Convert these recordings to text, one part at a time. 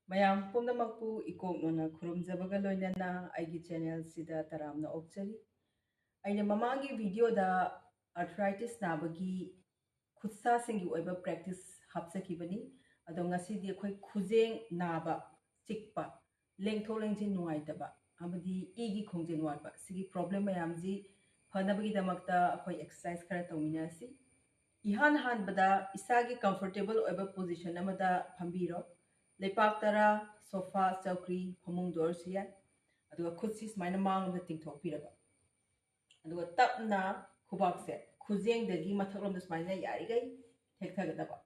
ꯃꯌꯥꯝ ꯄꯨꯝꯅꯃꯛꯄꯨ ꯏꯀꯣꯛꯅꯅ ꯈꯨꯔꯨꯝꯖꯕꯒ ꯂꯣꯏꯅꯅ ꯑꯩꯒꯤ ꯆꯦꯅꯦꯜꯁꯤꯗ ꯇꯔꯥꯝꯅ ꯑꯣꯛꯆꯔꯤ ꯑꯩꯅ ꯃꯃꯥꯡꯒꯤ ꯚꯤꯗꯤꯑꯣꯗ ꯑꯥꯔꯊ꯭ꯔꯥꯏꯇꯤꯁ ꯅꯥꯕꯒꯤ ꯈꯨꯠꯁꯥꯁꯤꯡꯒꯤ ꯑꯣꯏꯕ ꯄ꯭ꯔꯦꯛꯇꯤꯁ ꯍꯥꯞꯆꯈꯤꯕꯅꯤ ꯑꯗꯣ ꯉꯁꯤꯗꯤ ꯑꯩꯈꯣꯏ ꯈꯨꯖꯦꯡ ꯅꯥꯕ ꯆꯤꯛꯄ ꯂꯦꯡꯊꯣꯛ ꯂꯦꯡꯁꯤꯟ ꯅꯨꯡꯉꯥꯏꯇꯕ ꯑꯃꯗꯤ ꯏꯒꯤ ꯈꯣꯡꯖꯦꯜ ꯋꯥꯠꯄ ꯁꯤꯒꯤ ꯄ꯭ꯔꯣꯕ꯭ꯂꯦꯝ ꯃꯌꯥꯝꯁꯤ ꯐꯅꯕꯒꯤꯗꯃꯛꯇ ꯑꯩꯈꯣꯏ ꯑꯦꯛꯁꯔꯁꯥꯏꯖ ꯈꯔ ꯇꯧꯃꯤꯟꯅꯁꯤ इहान हानबदा इसागी कंफर्टेबल ओइबा पोजीशन अमदा फंबीरो लेपाक्तरा सोफा चौकरी फमुंग दोरसिया अदुगा खुदसी स्माइना मांगदा तिंगथोकपिरबा अदुगा तपना खुबाकसे खुजेंगदगी मथकलमदा स्माइना यारिगै थेक्थगदबा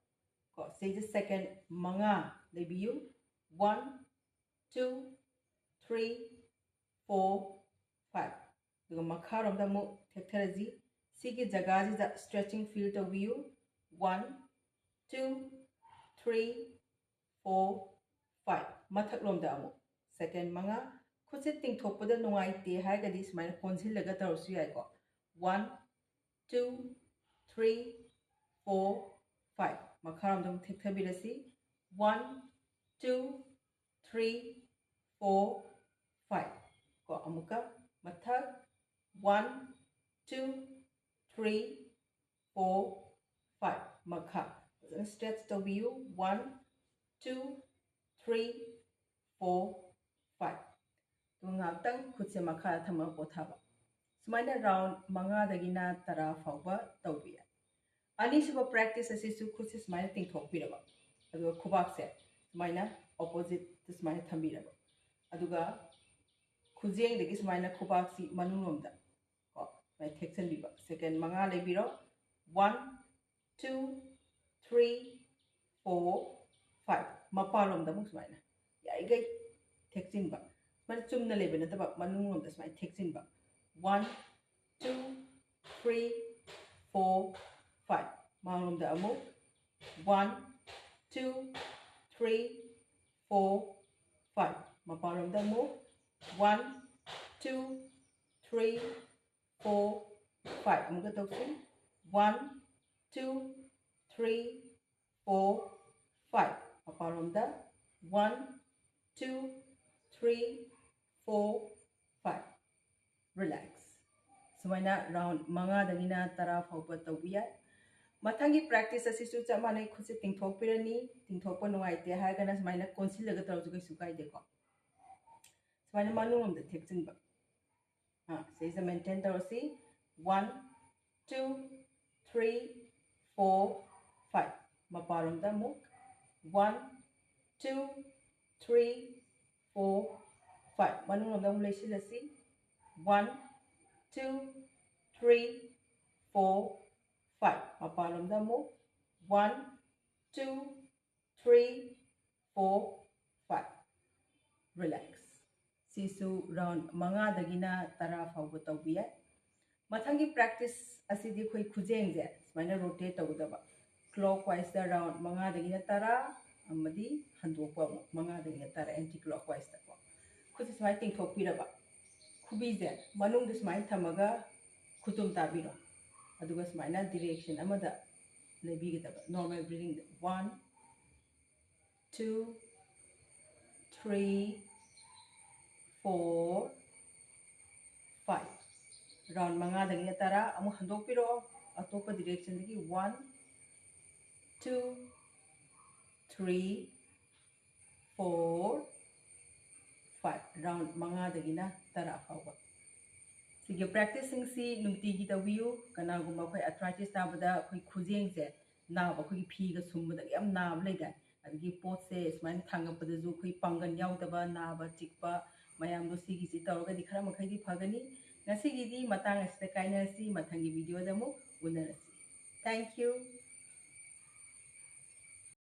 को सेज सेकंड मंगा लेबियु 1 2 3 4 5 अदुगा मखारमदा मु थेक्थरजी सिगी जगह स्ट्रेचिंग फील तौबियु 1 2 3 4 5 मथक लोमदा अमु सेकंड मंगा खुसे तिंगथोकपदा नुंगाइते हारगदी स्माइना कोनसिलगा तौरसु याइको 1 2 3 4 5 मखारमदा थेक्थबिरसी 1 2 3 4 5 को अमुका मथक 1 2 3 4 5 makha stretch the view 1 2 3 4 5 तो ngakhtang khutse makha thama pothaba sumaina round manga dagina tara fawba tawbiya ani suba practice asisu khutse sumaina tingthokpiraba aduga khubak se sumaina opposite to sumaina thambiraba aduga khujeng dagi sumaina khubak si manungomda by Texan Biba. Second manga lebiro 1 2 3 4 5 mapalom da musmaina ya igai Texan ba man chumna lebena da ba manungom da smai Texan ba 1 2 3 4 5 mangom da amu 1 2 3 4 5 mapalom da mu 1 2 3 4 5 I'm going to talk 1 2 3 4 5 aparomda 1 2 3 4 5 relax sumaina round manga dagina tara fawba tawbiya mathangi practice asisu chamane khuse tingthokpirani tingthokpa nuaite haigana sumaina consilaga tawjuga sukai deko sumaina manungom da thekjinba says the maintain the 1 2 3 4 5 maparom da mu 1 2 3 4 5 manung da mu lesilasi 1 2 3 4 5 maparom da mu 1 2 3 4 5 relax sisu round manga dagina tara fawba tawbiya mathangi practice asidi khoi khujeng je smaina rotate tawdaba clockwise da round manga dagina tara amadi handokwa manga dagina tara anti clockwise da ko khusi smai ting thokpiraba khubi je manung da smai thamaga khutum tabiro aduga smaina direction amada lebigidaba normal breathing 1 2 3 4 5 round manga dagina tara amu handokpiro atopa direction dagi 1 2 3 4 5 round manga dagina tara fawba sige practicing si nungti gi tawiu kana guma khoi arthritis tabada khoi khujeng je na ba khoi phi ga sumba yam na leida adigi pot se smain thangapada ju khoi pangan yaudaba na ba chikpa mayam do sigi si tawga di khara makhai di phagani ngasi gi di matang asita kaina si mathangi video da mu unarasi thank you